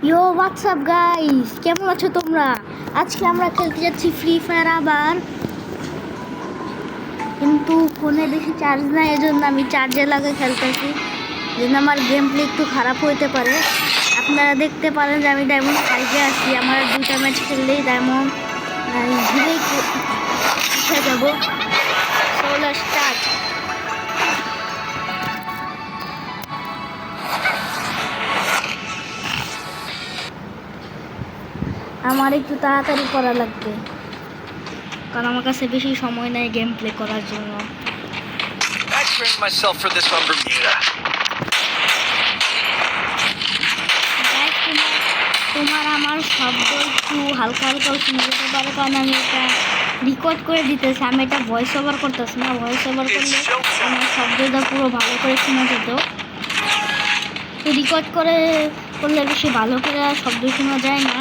ইয়ো WhatsApp guys, কেমন আছো তোমরা? আজকে আমরা খেলতে যাচ্ছি ফ্রি ফায়ার আবার, কিন্তু ফোনে বেশি চার্জ নাই, এজন্য আমি চার্জে লাগিয়ে খেলতেছি। যেন আমার গেম প্লে একটু খারাপ হইতে পারে। আপনারা দেখতে পারেন যে আমি ডায়মন্ড 5-এ আছি। আমার 2টা ম্যাচ খেললেই ডায়মন্ড ঘিরেই উঠে যাবো। Solo start. আমার একটু তাড়াতাড়ি করা লাগবে, কারণ আমার কাছে বেশি সময় নাই গেম প্লে করার জন্য। I trained myself for this on Bermuda. তোমার আমার শব্দ একটু হালকা হালকা শুনে যেতে পারে, কারণ আমি এটা রেকর্ড করে দিতেছি। আমি এটা ভয়েস ওভার করতেছি না। ভয়েস ওভার করলে আমার শব্দটা পুরো ভালো করে শোনা যেত। তো রেকর্ড করলে বেশি ভালো করে শব্দ শোনা যায় না,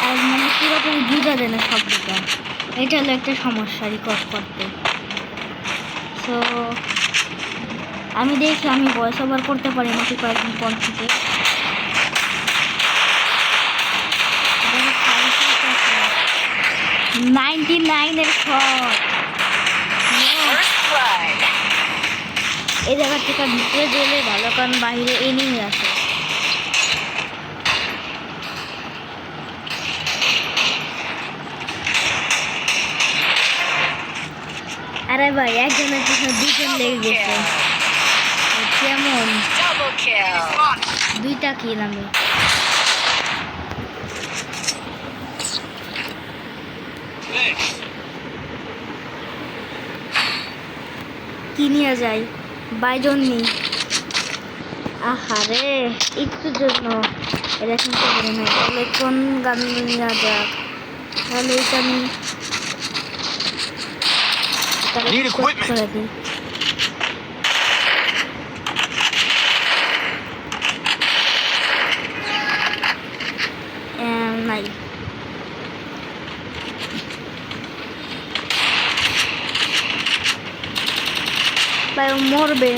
আর মানে পুরোপুরি বোঝা যায় না শব্দটা। এটা হলো একটা সমস্যা রেকর্ড করতে। তো আমি দেখি আমি ভয়েস ওভার করতে পারি নাকি কয়েকদিন পর থেকে। 99-এর শট। এই জায়গা থেকে ভিতরে গেলে ভালো, কারণ বাইরে এনিমি আছে। আরে ভাই, একজনের পিছনে দুজন লেগে গেছে। কেমন 2টা কিল আমি। কি নিয়ে যাই? বাইজন নেই। আহারে, একটুর জন্য এটা শুনতে পারি না। তাহলে কোন গান নেওয়া যাক? তাহলে এটা আমি করে দিই। নাই, ভাই মরবে।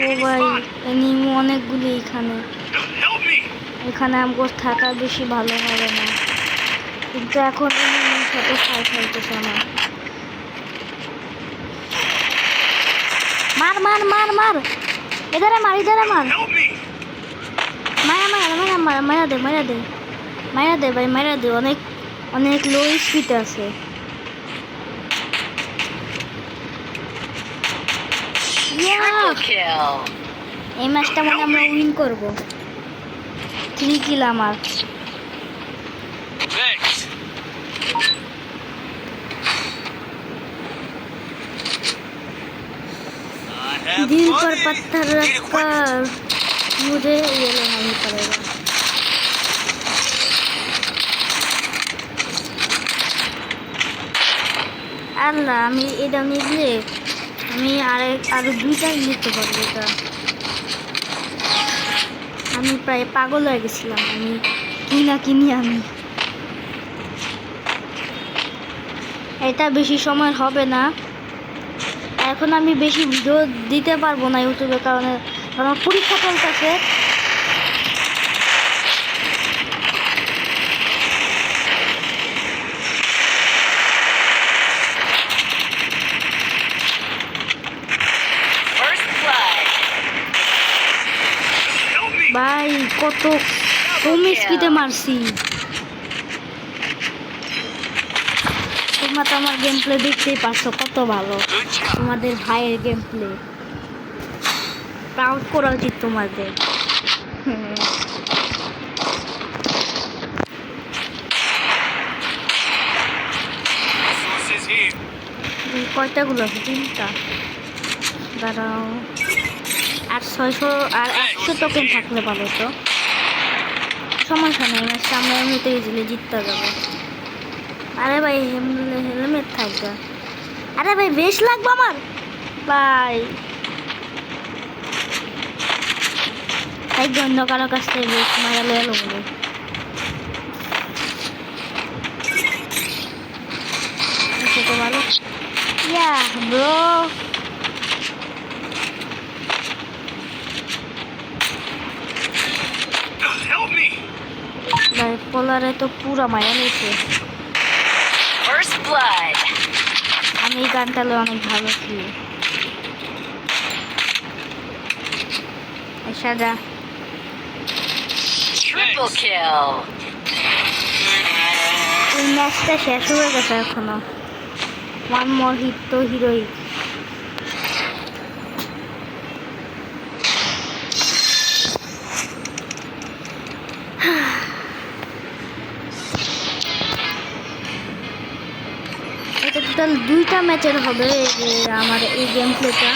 ও ভাই, এনিমি অনেকগুলি এখানে আমার থাকা বেশি ভালো হবে না, কিন্তু এখন এনিমির সাথে ফাইট হইতেছে আমার। মার মার মার মার, এধারে মার, এধারে মার। মায়া মায়া মায়া মার, মায়া দে, মায়া দে, মায়া দে ভাই, মায়া দে। অনেক অনেক লো স্পিডে আছে। এই ম্যাচটা মানে আমরা উইন করবো। 3 কিল আমার। दिल पर पत्थर रखकर मुझे ये लेना ही पड़ेगा। আল্লাহ, আমি এটা নিলে আমি আরো 2টাই নিতে পারবো। এটা আমি প্রায় পাগল হয়ে গেছিলাম। আমি কিনি আমি। এটা বেশি সময় হবে না। এখন আমি বেশি ভিডিও দিতে পারবো না ইউটিউবে, কারণ আমার পরীক্ষা চলতেছে। ভাই কত কম স্পিডে মারছি। তোমরা তো আমার গেম প্লে দেখতেই পারছো কত ভালো। তোমাদের ভাইয়ের গেম প্লে প্রাউড করা উচিত তোমাদের। কয়টাগুলো আছে? 3টা। দাঁড়াও, আর 600 আর 100 টোকেন থাকলে ভালো তো। সমস্যা নেই, ম্যাচটা আমরা এমনিতে ইজিলি জিততে যাবো। আরে ভাই, হেলমেট থাকবে। আরে ভাই, বেশ লাগবে আমার ভাই। তাই অন্য কারো কাছ থেকে বেশ মারা লেলো বলে Yeah, bro. Help me! ভাই পোলারে তো পুরা মায়া নিয়েছে। First blood. আমি এই গানটা অনেক ভালো খেলি। সাদা Triple kill. এই ম্যাচটা শেষ হয়ে গেছে এখনো। ওয়ান মোর হিট তো হিরোই। এটা টোটাল 2টা ম্যাচের হবে এই যে আমার এই গেম প্লেটা।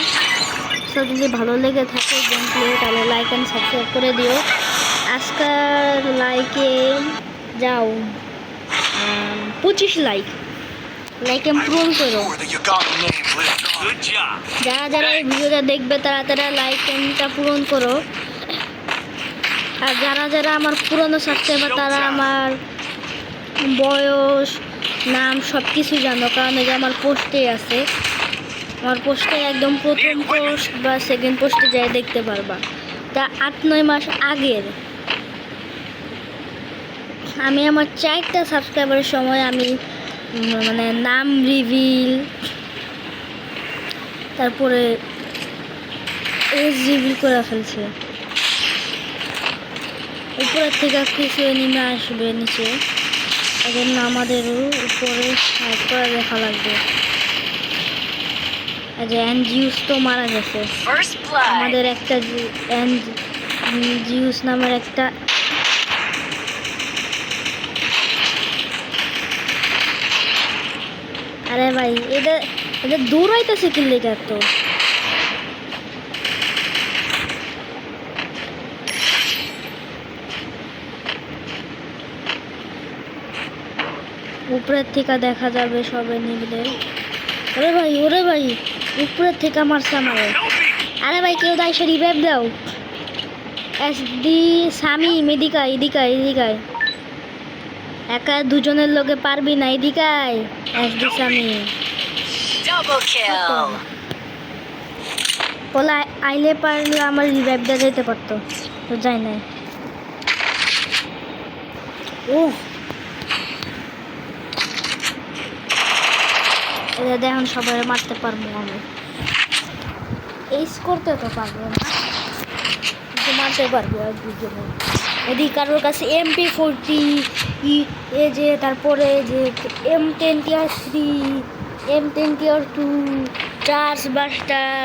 তো যদি ভালো লেগে থাকে গেম প্লে তাহলে লাইক অ্যান্ড সাবস্ক্রাইব করে দিও। আজকের লাইকে যাও 25 লাইকে পূরণ করো। Or the Uganda name lives on. Good job. যারা যারা এই ভিডিওটা দেখবে তারা তারা লাইকটা পূরণ করো। আর যারা যারা আমার পুরনো সাবস্ক্রাইবার তারা আমার বয়স নাম সব কিছু জানো, কারণ এই যে আমার পোস্টে আছে। আমার পোস্টে একদম প্রথম পোস্ট বা সেকেন্ড পোস্টে যাই দেখতে পারবা। তা 8-9 মাস আগের আমি আমার 4টা সাবস্ক্রাইবারের সময় আমি মানে নাম রিভিল, তারপরে এজ রিভিল করে ফেলছে। উপরের থেকে কিছু এনিমে আসবে নিচে, এজন্য আমাদেরও উপরে সাইড করে দেখা লাগবে। এই যে এনজিউস তো মারা গেছে। First blood. আমাদের একটা জিউস নামের একটা আরে ভাই এটা দৌড়াইতেছে কি লেগে তো। উপরের থেকে দেখা যাবে সবে নিবলে। ওরে ভাই উপরের থেকে মারছে আমারে। Help me! আরে ভাই কেউ দাইসে রিভাইভ দাও। এসডি সামি এদিকায় একা দুজনের লোকে পারবি না, এদিকায় এসডি সামি। Double kill. পোলা আইলে পারলে আমার রিভাইভটা যেতে পারতো, তো যাই নাই। এখন সবাই মারতে পারবো আমি। এইস করতে তো পারবো না, কিন্তু মারতে পারবো এক দুজনে। এদিকে কারোর কাছে MP40 এ যে তারপরে যে M10 টিয়ার 3 M10 টিয়ার 2 চার্জ বাস্টার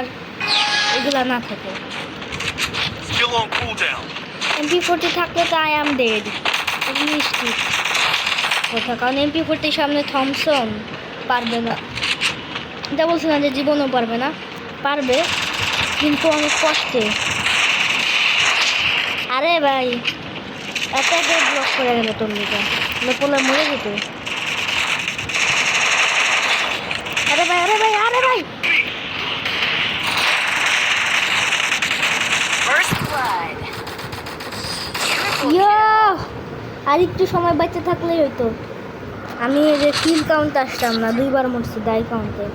এগুলা না থাকে। Still on cooldown. MP40 থাকলে তো আই অ্যাম ডেড নিশ্চিত কথা, কারণ MP40 সামনে থমসন পারবে না। এটা বলছি না যে জীবনও পারবে না, পারবে কিন্তু অনেক কষ্টে। আরে ভাই এত ব্লক করে গেল তোর লিটা পোলা মরে যেত। আরে ভাই First blood. Triple ইয়ো, kill. আর একটু সময় বাঁচতে থাকলেই হইতো। আমি এই যে কিল কাউন্ট আসতাম না, 2বার মরছি দাই কাউন্টে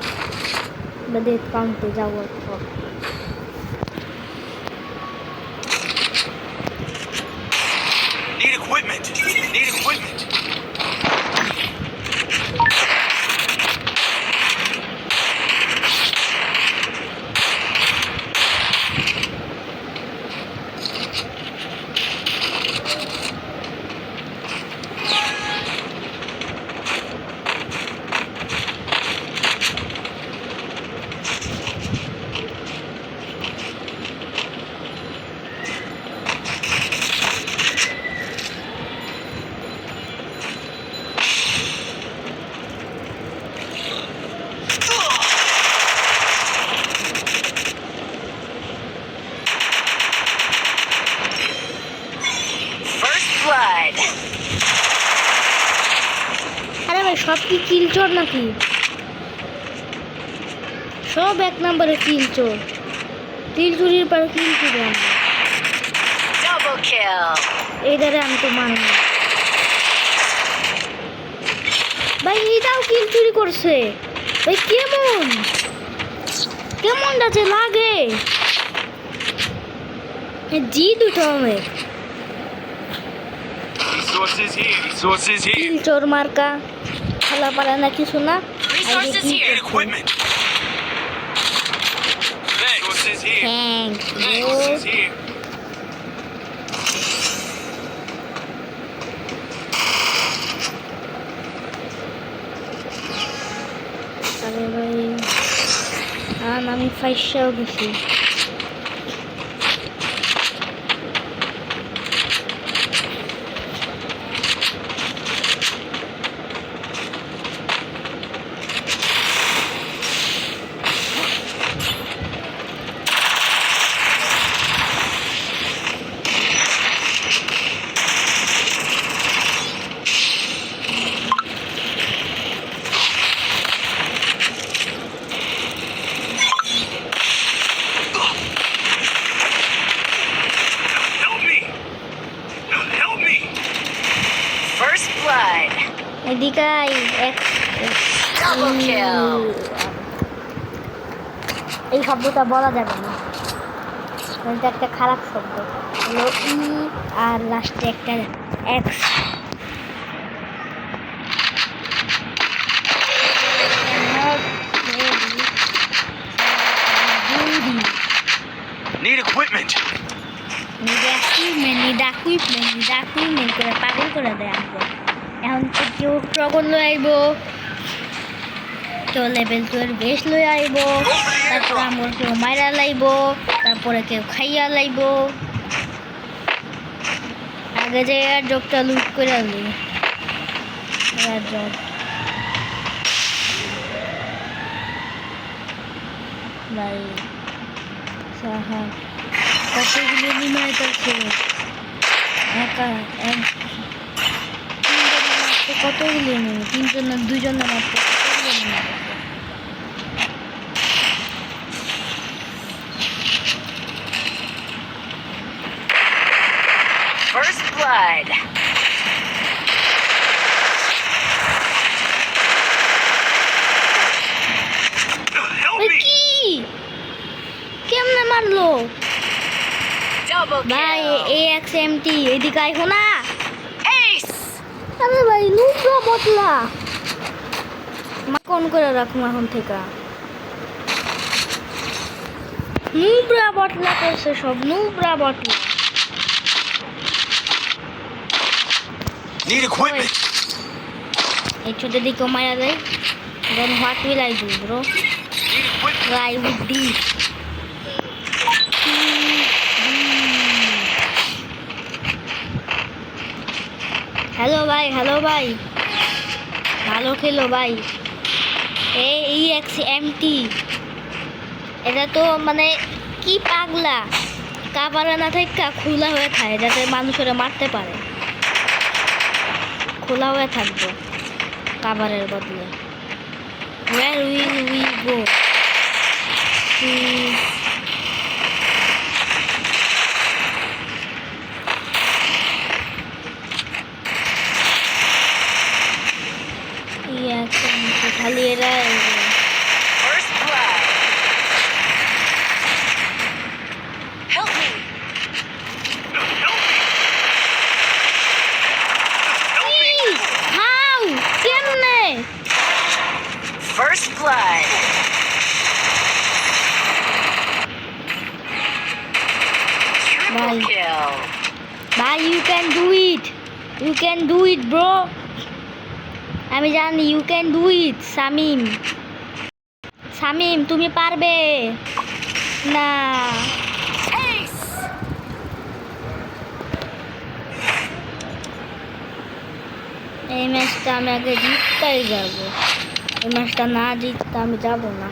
বা ডেথ কাউন্টে যাবো। Need equipment. First blood. আরে ভাই সব কি কিল চোর নাকি? সব 1 নম্বরে কিল চোর, কিল চুরির পর কিল চুরি। Double kill. এই দ্বারা আমি তো মানি না ভাই, এইটাও কিল চুরি করছে। ভাই কেমন কেমনটা যে লাগে জিদ উঠো আমি Resources here. Resources here. তিল চোর মার্কা খেলা পারে না কিছু না Resources Need here. equipment. Resources here. Thank Resources here. আরে ভাই আমি ফাইসাও গেছি Help me. Help me. First blood. এদিকে আই, Double kill. এই শব্দটা বলা যাবে না এটা একটা খারাপ শব্দ হলো ই আর লাস্টে একটা এক্স Need equipment. নিড করে পাগল করে দেয় আমাকে এখন তো কেউ ট্রগল লই আইব কেউ লেভেল 12 বেশ লই আইব তারপর আমার কেউ মাইরা লাইব তারপরে কেউ খাইয়া লাইব আগে যে এয়ার ড্রপটা লুট করে আনলি এয়ার ড্রপ ভাই সাহা কতগুলো বিনয় করছে একা কতগুলো নেই তিনজন না দুজনে মাত্র কতগুলো নেই First blood. Help ওই me. কি কেমনে মারলো Double ভাই kill. AXMT এদিকে আইকো না Ace. আরে ভাই লুকরা বদলা কোন করে রাখুন এখন থেকে নুবরা বটলা করছে সব নুবরা বটলা Need equipment. এই ছোট দিকে মারা যায় then what will I do bro Need equipment. try with this hello ভাই ভালো খেলো ভাই এই EXMT এটা তো মানে কি পাগলা কাবারা না থেকে খোলা হয়ে থাকে যাতে মানুষেরা মারতে পারে খোলা হয়ে থাকবো কাবারের বদলে where will we go খালি এরা First blood. Help me. How কেমনে First blood. Triple Bye. kill. ভাই you can do it bro আমি জানি you can do it Shamim তুমি পারবে না Ace. এই ম্যাচটা আমি আগে জিততেই যাব এই ম্যাচটা না জিততে আমি যাব না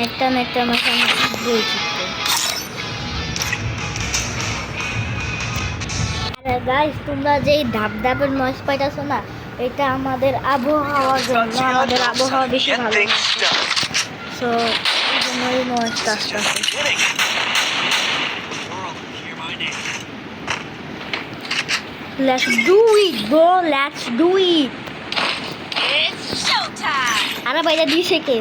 একটা না একটা ম্যাচ আমি জিতবই জিততে আরে গাইস তোমরা যেই ধাপধাপের নয়েজ পাইতেছো না এটা আমাদের আবহাওয়ার জন্য আমাদের আবহাওয়া বেশি Get ভালো things done. সো এই জন্যই নয়েজটা Just আসতেছে beginning. The world will hear my name. Let's do it bro let's do it It's showtime. আরে ভাই এটা দিছে কে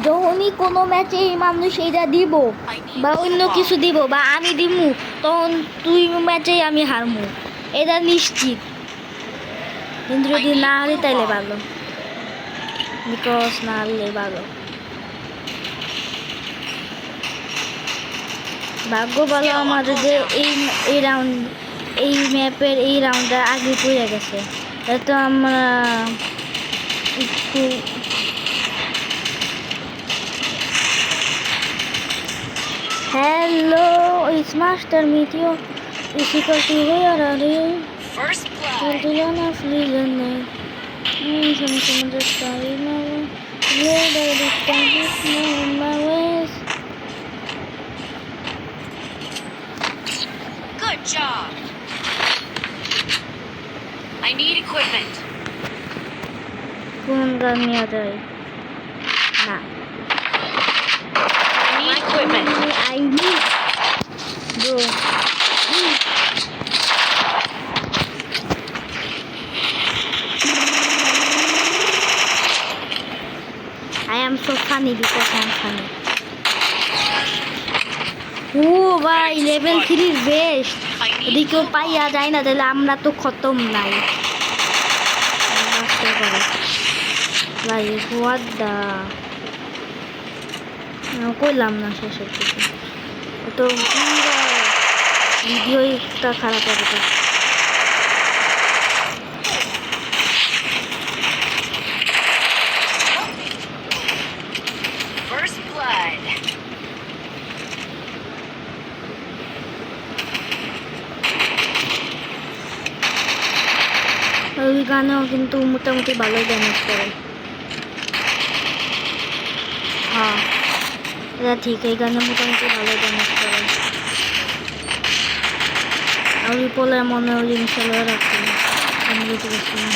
যখনই কোনো ম্যাচে এই মানুষ এইটা দিব বা অন্য কিছু দিব বা আমি দিমু তখন তুই ম্যাচেই আমি হারমু এটা নিশ্চিত কিন্তু যদি না হারি তাইলে ভালো বিকজ না হারলে ভালো ভাগ্য ভালো আমাদের যে এই রাউন্ড এই ম্যাপের এই রাউন্ডটা আগে পড়ে গেছে তো আমরা একটু হ্যালো ইটস মাস্টার মিটিও is equal to where are you First blood. Children of Legion some just carry my way that it can be in my ways Good job. I need equipment. কোন গান নিয়ে যায় না I need equipment. I need bro I am so funny because I am funny. ও ভাই level 3 best যদি কেউ পাইয়া যায় না তাহলে আমরা তো খতম নাই ভাই হোয়াট দা কইলাম না শেষের দিকে তো ভিডিওটা খারাপ হবে তো First blood. ওই গানেও কিন্তু মোটামুটি ভালোই ড্যামেজ করে হ্যাঁ এটা ঠিক এই গানে মোটামুটি ভালো ড্যামেজ করে আর ওই পোলে মনে ওই জিনিসটা রাখছি আমি বুঝতে পারছি না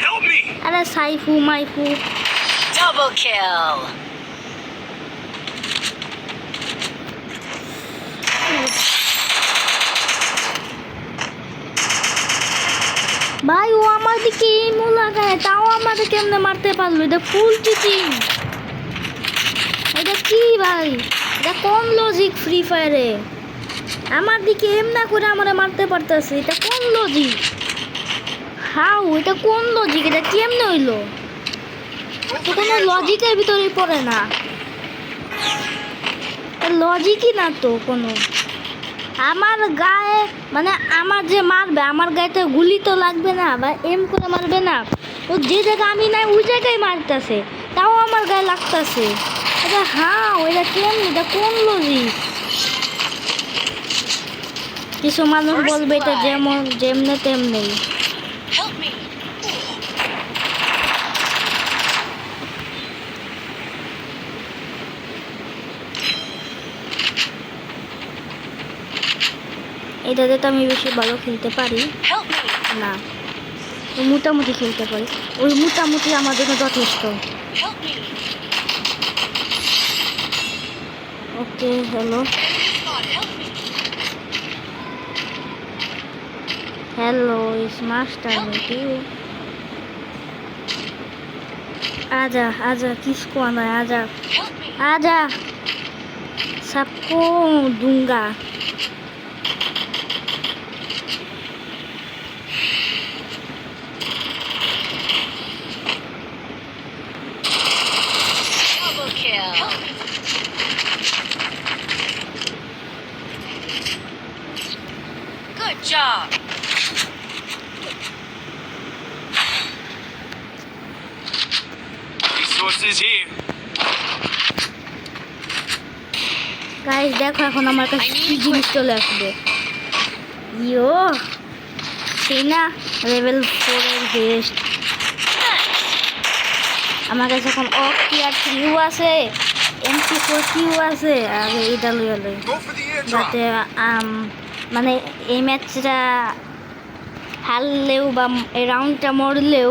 Help me! আরে সাইফু মাইফু Double kill. ভাই ও আমার দিকে এমও লাগায় তাও আমাদের কেমনে মারতে পারলো এটা ফুল চিটিং এটা কি ভাই এটা কোন লজিক ফ্রি ফায়ারে আমার দিকে এম না করে আমারে মারতে পারতেছে এটা কোন লজিক হাউ এটা কোন লজিক এটা কেমনে হইলো তো কোনো লজিকের ভিতরে পড়ে না লজিকই না তো কোনো আমার গায়ে মানে আমার যে মারবে আমার গায়েতে গুলি তো লাগবে না বা এম করে মারবে না ও যে জায়গা আমি নাই ওই জায়গায় মারতেছে তাও আমার গায়ে লাগতেছে এটা হ্যাঁ এটা কেমন এটা কোন লজিক কিছু মানুষ বলবে এটা যেমন যেমনে তেমনি Help me. এটাতে তো আমি বেশি ভালো খেলতে পারি Help me. না ওই মোটামুটি খেলতে পারি ওই মোটামুটি আমার জন্য যথেষ্ট Help me. Okay hello Help me. Hello इस मास्टर में क्यों आजा आजा किसको आना है आजा Help me. आजा सबको दूंगा Double kill. Help me. Good job. Resources here. Guys দেখো এখন আমার কাছে কি জিনিস চলে আসবে ইয়ো সেই না লেভেল 4 এর বেস্ট আমার কাছে এখন অফ টিয়ার 3 আছে MP4 কিউ আছে আর এটা লইয়া লই Go for the airdrop. যাতে মানে এই ম্যাচটা হারলেও বা এই রাউন্ডটা মরলেও